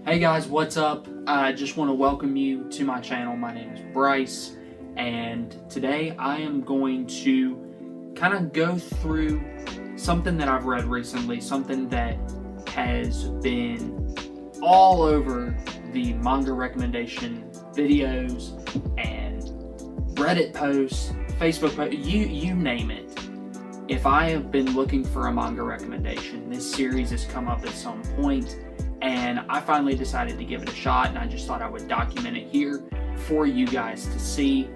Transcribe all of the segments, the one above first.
Hey guys, what's up? I just want to welcome you to my channel. My name is Bryce, and today I am going to kind of go through something that I've read recently, something that has been all over the manga recommendation videos and Reddit posts, Facebook posts, you name it. If I have been looking for a manga recommendation, this series has come up at some point, and I finally decided to give it a shot, and I just thought I would document it here for you guys to see.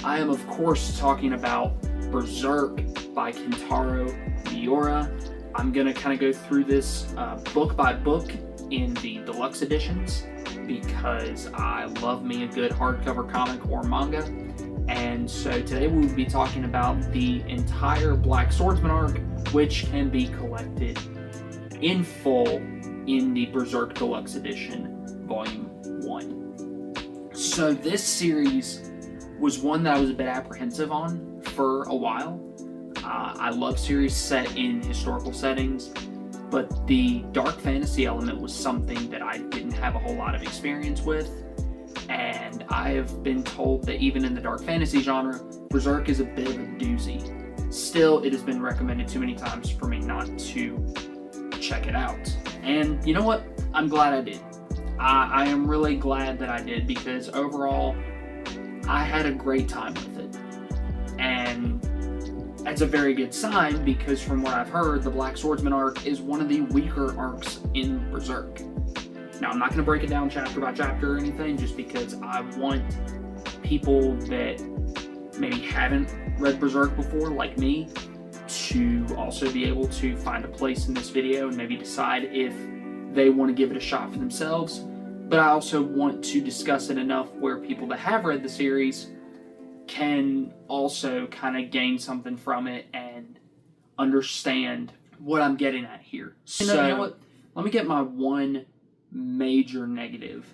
I am, of course, talking about BERSERK by Kentaro Miura. I'm going to kind of go through this book by book in the Deluxe editions because I love me a good hardcover comic or manga. And so today we will be talking about the entire Black Swordsman arc, which can be collected in full in the BERSERK Deluxe Edition, Volume 1. So this series was one that I was a bit apprehensive on for a while. I love series set in historical settings, but the dark fantasy element was something that I didn't have a whole lot of experience with. And I have been told that even in the dark fantasy genre, BERSERK is a bit of a doozy. Still, it has been recommended too many times for me not to check it out. And you know what? I'm glad I did. I am really glad that I did, because overall, I had a great time with it. And that's a very good sign, because from what I've heard, the Black Swordsman arc is one of the weaker arcs in BERSERK. Now, I'm not going to break it down chapter by chapter or anything, just because I want people that maybe haven't read BERSERK before, like me, to also be able to find a place in this video and maybe decide if they want to give it a shot for themselves. But I also want to discuss it enough where people that have read the series can also kind of gain something from it and understand what I'm getting at here. So, you know what? Let me get my one major negative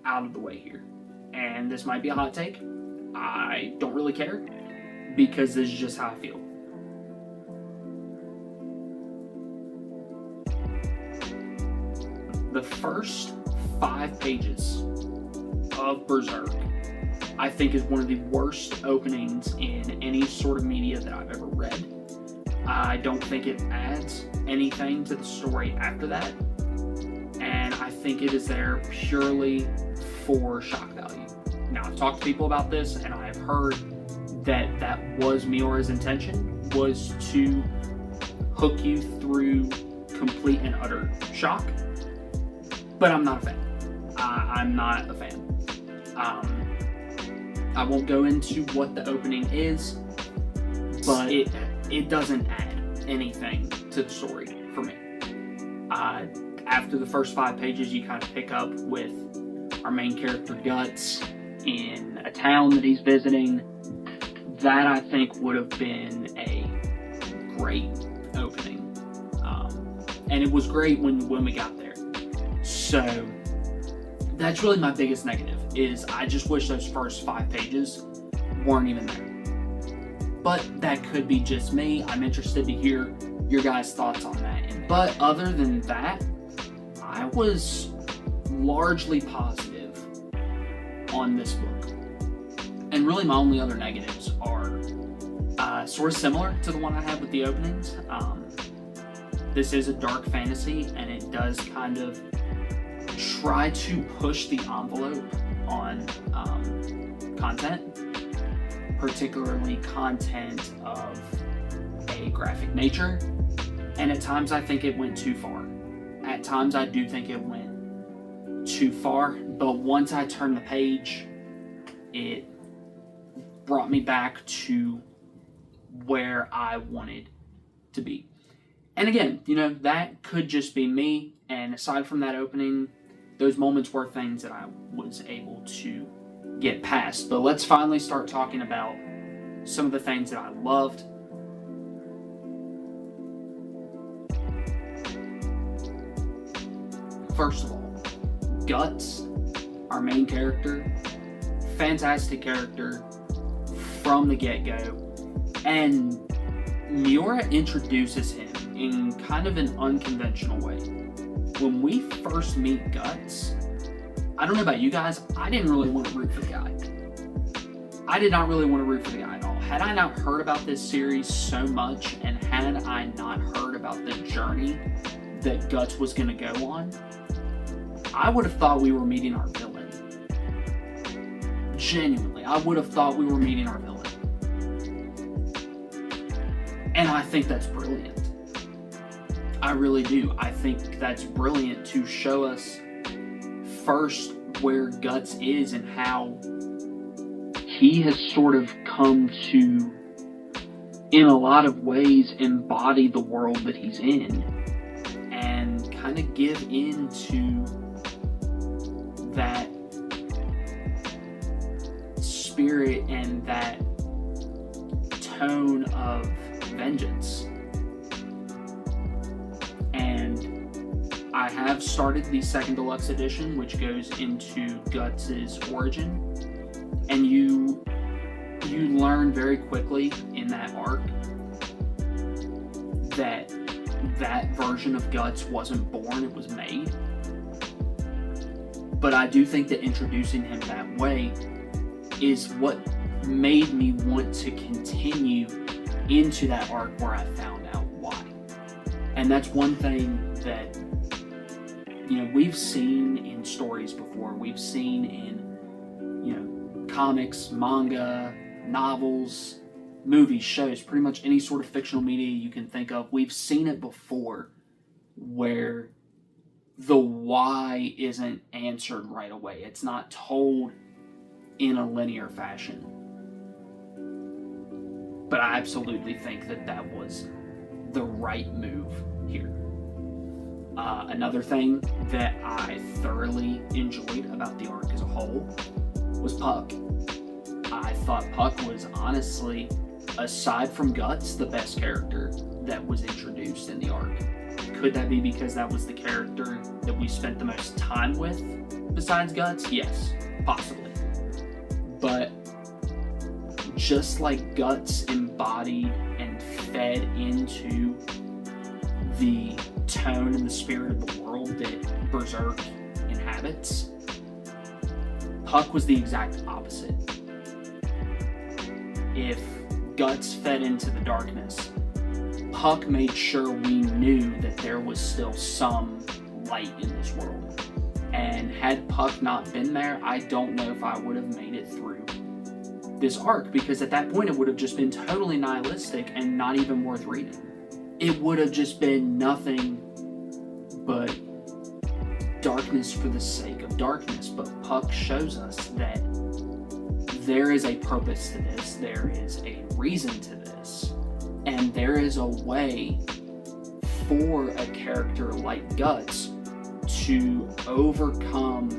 out of the way here. And this might be a hot take. I don't really care, because this is just how I feel. The first 5 pages of BERSERK, I think, is one of the worst openings in any sort of media that I've ever read. I don't think it adds anything to the story after that, and I think it is there purely for shock value. Now, I've talked to people about this, and I have heard that that was Miura's intention, was to hook you through complete and utter shock. But I'm not a fan. I'm not a fan. I won't go into what the opening is, but it doesn't add anything to the story for me. After the first 5 pages, you kind of pick up with our main character Guts in a town that he's visiting. That, I think, would have been a great opening. And it was great when we got there. So that's really my biggest negative, is I just wish those first 5 pages weren't even there. But that could be just me. I'm interested to hear your guys' thoughts on that. But other than that, I was largely positive on this book. And really my only other negatives are sort of similar to the one I had with the openings. This is a dark fantasy, and it does kind of try to push the envelope on content, particularly content of a graphic nature, and at times I think it went too far. At times I do think it went too far, but once I turned the page, it brought me back to where I wanted to be. And again, you know, that could just be me, and aside from that opening, those moments were things that I was able to get past. But let's finally start talking about some of the things that I loved. First of all, Guts, our main character, fantastic character from the get-go. And Miura introduces him in kind of an unconventional way. when we first meet Guts, I don't know about you guys, I didn't really want to root for the guy. I did not really want to root for the guy at all. Had I not heard about this series so much, and had I not heard about the journey that Guts was going to go on, I would have thought we were meeting our villain. Genuinely, I would have thought we were meeting our villain. And I think that's brilliant. I really do. I think that's brilliant to show us first where Guts is and how he has sort of come to, in a lot of ways, embody the world that he's in and kind of give into that spirit and that tone of vengeance. And I have started the second deluxe edition, which goes into Guts' origin, and you learn very quickly in that arc that that version of Guts wasn't born, it was made. But I do think that introducing him that way is what made me want to continue into that arc where I found out why. And that's one thing that, you know, we've seen in stories before. We've seen in, you know, comics, manga, novels, movies, shows, pretty much any sort of fictional media you can think of. We've seen it before where the why isn't answered right away. It's not told in a linear fashion. But I absolutely think that that was the right move here. Another thing that I thoroughly enjoyed about the arc as a whole was Puck. I thought Puck was honestly, aside from Guts, the best character that was introduced in the arc. Could that be because that was the character that we spent the most time with besides Guts? Yes, possibly. But just like Guts embodied and fed into the tone and the spirit of the world that Berserk inhabits, Puck was the exact opposite. If Guts fed into the darkness, Puck made sure we knew that there was still some light in this world. And had Puck not been there, I don't know if I would have made it through this arc, because at that point it would have just been totally nihilistic and not even worth reading. It would have just been nothing but darkness for the sake of darkness. But Puck shows us that there is a purpose to this, there is a reason to this, and there is a way for a character like Guts to overcome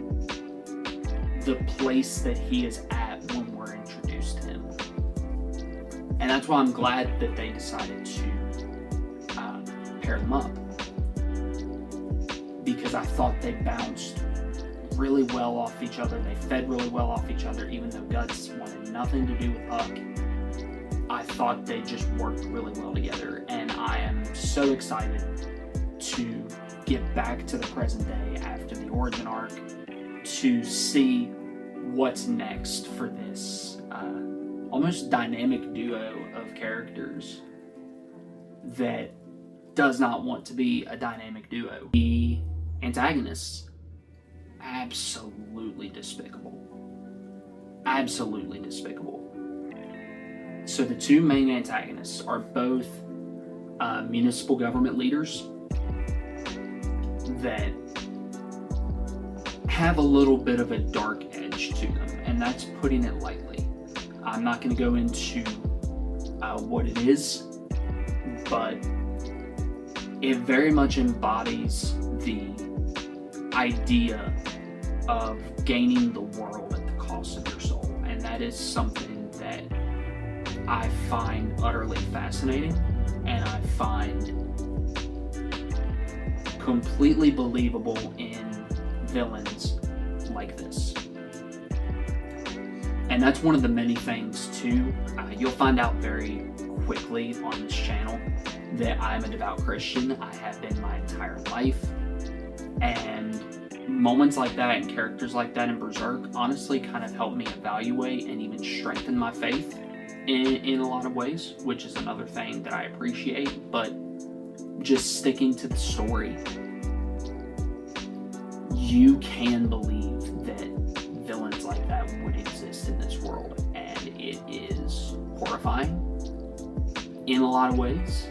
the place that he is at when we're introduced to him. And that's why I'm glad that they decided to pair them up, because I thought they bounced really well off each other. They fed really well off each other, even though Guts wanted nothing to do with Puck. I thought they just worked really well together, and I am so excited to get back to the present day after the origin arc to see what's next for this almost dynamic duo of characters that does not want to be a dynamic duo. The antagonists, absolutely despicable. Absolutely despicable. So the two main antagonists are both municipal government leaders that have a little bit of a dark edge to them, and that's putting it lightly. I'm not going to go into what it is, but it very much embodies the idea of gaining the world at the cost of your soul, and that is something that I find utterly fascinating, and I find completely believable in villains like this. And that's one of the many things too. You'll find out very quickly on this channel that I'm a devout Christian. I have been my entire life. And moments like that and characters like that in Berserk honestly kind of helped me evaluate and even strengthen my faith in a lot of ways, which is another thing that I appreciate. But just sticking to the story, you can believe that villains like that would exist in this world, and it is horrifying in a lot of ways.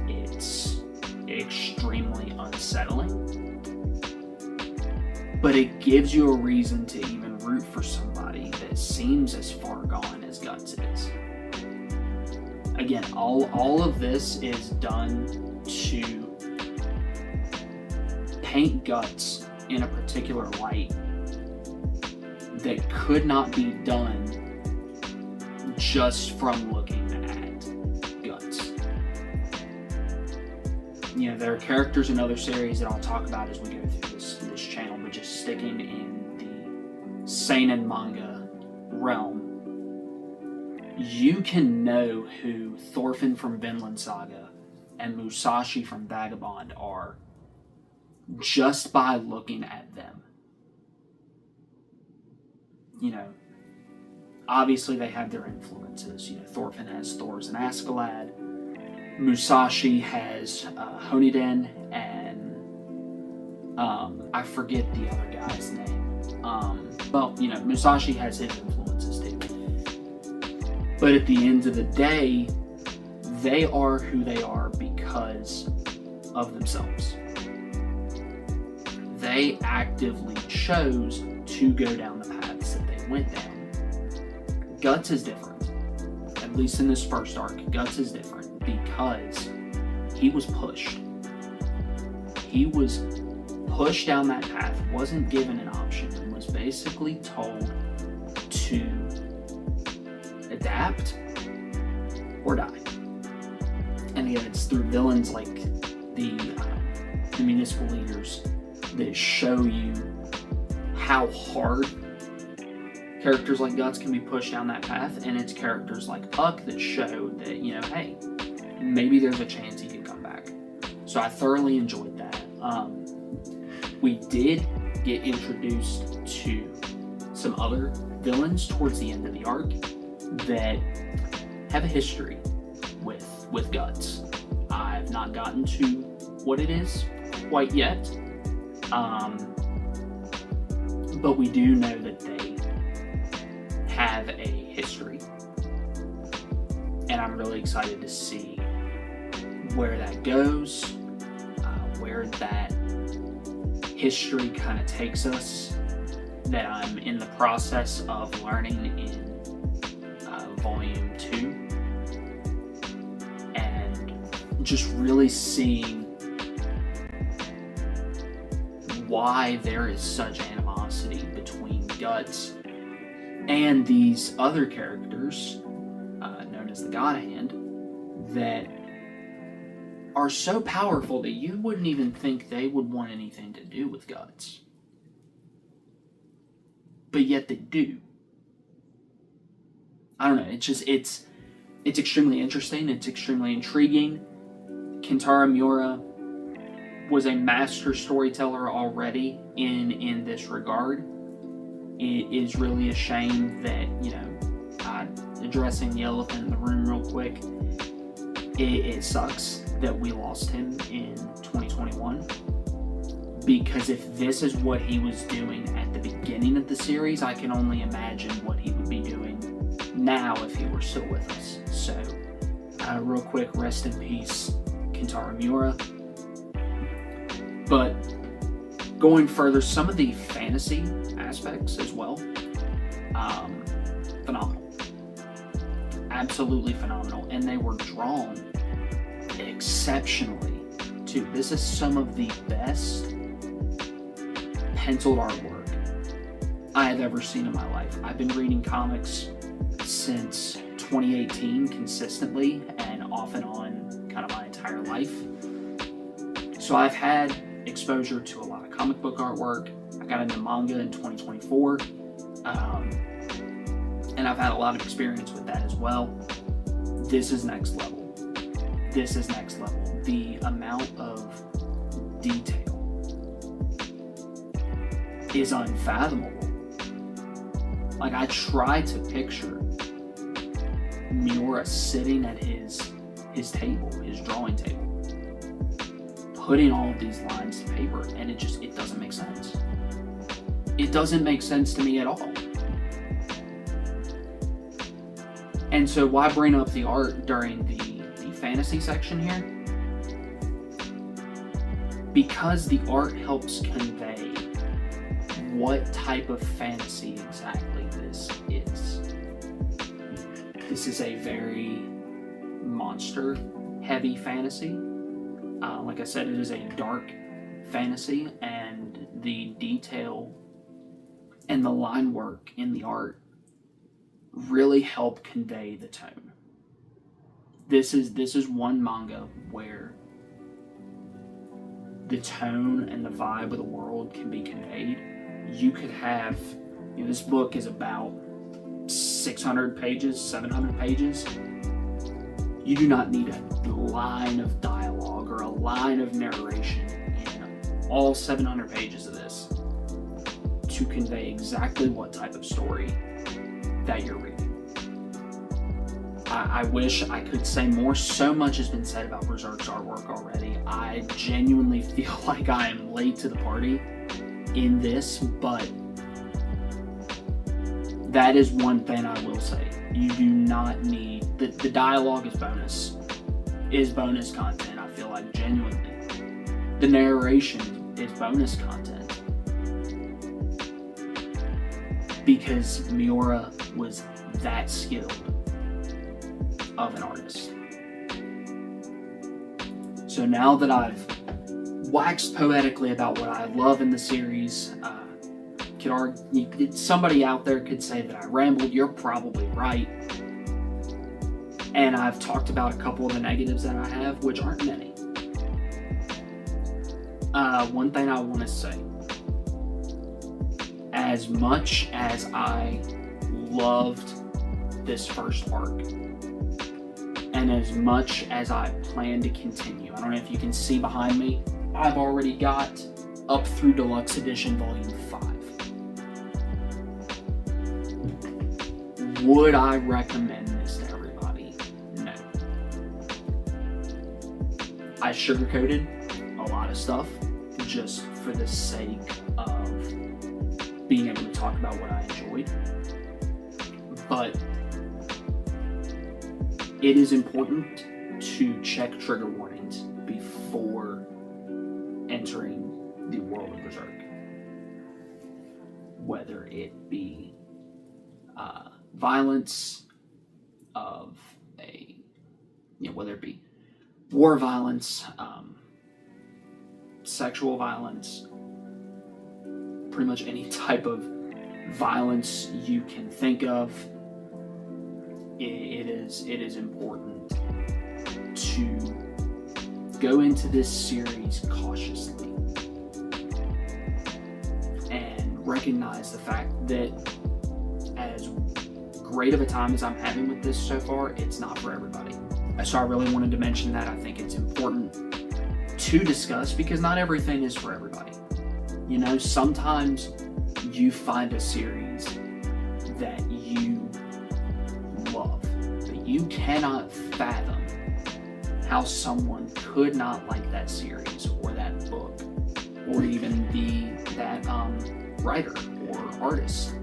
It's extremely unsettling, but it gives you a reason to even root for somebody that seems as far gone as Guts is. Again, all of this is done to paint Guts in a particular light that could not be done just from looking at Guts. You know, there are characters in other series that I'll talk about as we go through this channel, but just sticking in the seinen manga realm, you can know who Thorfinn from Vinland Saga and Musashi from Vagabond are just by looking at them. You know, obviously they have their influences. You know, Thorfinn has Thor's and Askeladd. Musashi has Honiden, and I forget the other guy's name. Well, you know, Musashi has his influences too. But at the end of the day, they are who they are because of themselves. They actively chose to go down the paths that they went down. Guts is different. At least in this first arc, Guts is different because he was pushed. He was pushed down that path, wasn't given an option, and was basically told to adapt or die. And again, it's through villains like the municipal leaders that show you how hard characters like Guts can be pushed down that path, and it's characters like Puck that show that, you know, hey, maybe there's a chance he can come back. So I thoroughly enjoyed that. We did get introduced to some other villains towards the end of the arc that have a history with Guts. I've not gotten to what it is quite yet, but we do know that they have a history, and I'm really excited to see where that goes, where that history kind of takes us, that I'm in the process of learning in Volume 2, and just really seeing why there is such animosity between Guts and these other characters, known as the God Hand, that are so powerful that you wouldn't even think they would want anything to do with Guts. But yet they do. I don't know, it's extremely interesting, it's extremely intriguing. Kentaro Miura was a master storyteller already in this regard. It is really a shame that, you know, addressing the elephant in the room real quick, it sucks that we lost him in 2021, because if this is what he was doing at the beginning of the series, I can only imagine what he would be doing now if he were still with us. So, real quick, rest in peace, Kentaro Miura. But going further, some of the fantasy aspects as well, phenomenal. Absolutely phenomenal. And they were drawn exceptionally too. This is some of the best penciled artwork I have ever seen in my life. I've been reading comics since 2018 consistently, and off and on kind of my entire life. So I've had exposure to a lot of comic book artwork. I got into manga in 2024, and I've had a lot of experience with that as well. This is next level. This is next level. The amount of detail is unfathomable. Like, I try to picture Miura sitting at his table, his drawing table, putting all of these lines to paper, and it doesn't make sense. It doesn't make sense to me at all. And so why bring up the art during the fantasy section here? Because the art helps convey what type of fantasy exactly this is. This is a very monster-heavy fantasy. Like I said, it is a dark fantasy, and the detail and the line work in the art really help convey the tone. This is one manga where the tone and the vibe of the world can be conveyed. You could have, this book is about 600 pages, 700 pages. You do not need a line of dialogue or a line of narration in all 700 pages of this to convey exactly what type of story that you're reading. I wish I could say more. So much has been said about Berserk's artwork already. I genuinely feel like I am late to the party in this, but that is one thing I will say. You do not need, the dialogue is bonus content, I feel like, genuinely. The narration is bonus content. Because Miura was that skilled of an artist. So now that I've waxed poetically about what I love in the series, somebody out there could say that I rambled. You're probably right. And I've talked about a couple of the negatives that I have, which aren't many. One thing I want to say, as much as I loved this first arc, and as much as I plan to continue, I don't know if you can see behind me, I've already got up through Deluxe Edition Volume 5. Would I recommend this to everybody? No. I sugarcoated a lot of stuff just for the sake of being able to talk about what I enjoyed. But it is important to check trigger warnings before entering the world of Berserk. Whether it be violence of whether it be war violence, sexual violence, pretty much any type of violence you can think of. It is important to go into this series cautiously and recognize the fact that as great of a time as I'm having with this so far, it's not for everybody. So I really wanted to mention that. I think it's important to discuss because not everything is for everybody. Sometimes you find a series that you love, but you cannot fathom how someone could not like that series or that book or even that writer or artist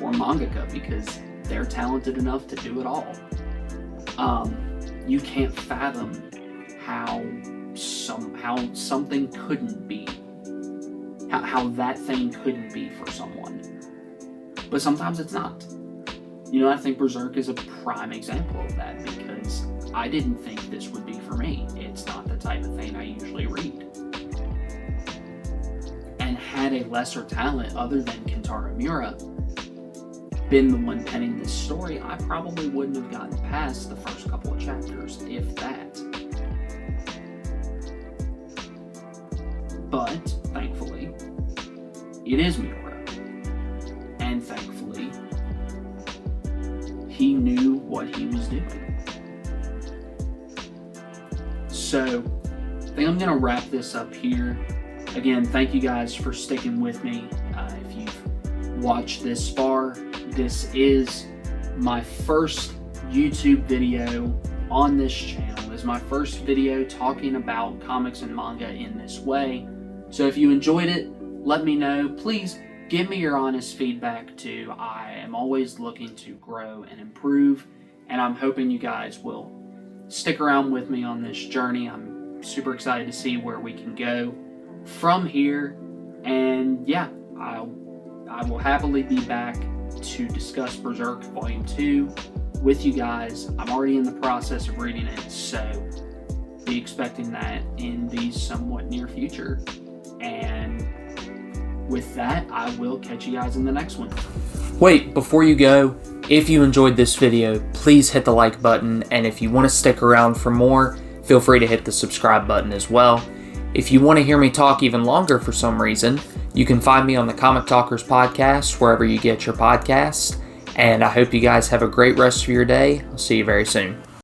or mangaka because they're talented enough to do it all. You can't fathom how something couldn't be, how that thing couldn't be for someone. But sometimes it's not. I think Berserk is a prime example of that because I didn't think this would be for me. It's not the type of thing I usually read. And had a lesser talent other than Kentaro Miura been the one penning this story, I probably wouldn't have gotten past the first couple of chapters, if that. But, thankfully, it is Miura. And thankfully, he knew what he was doing. So, I think I'm going to wrap this up here. Again, thank you guys for sticking with me. If you've watched this far, this is my first YouTube video on this channel. It's my first video talking about comics and manga in this way. So if you enjoyed it, let me know. Please give me your honest feedback too. I am always looking to grow and improve, and I'm hoping you guys will stick around with me on this journey. I'm super excited to see where we can go from here. And yeah, I will happily be back to discuss Berserk Volume 2 with you guys. I'm already in the process of reading it, so be expecting that in the somewhat near future. And with that, I will catch you guys in the next one. Wait, before you go, if you enjoyed this video, please hit the like button, and if you want to stick around for more, feel free to hit the subscribe button as well. If you want to hear me talk even longer for some reason, you can find me on the Comic Talkers podcast, wherever you get your podcasts, and I hope you guys have a great rest of your day. I'll see you very soon.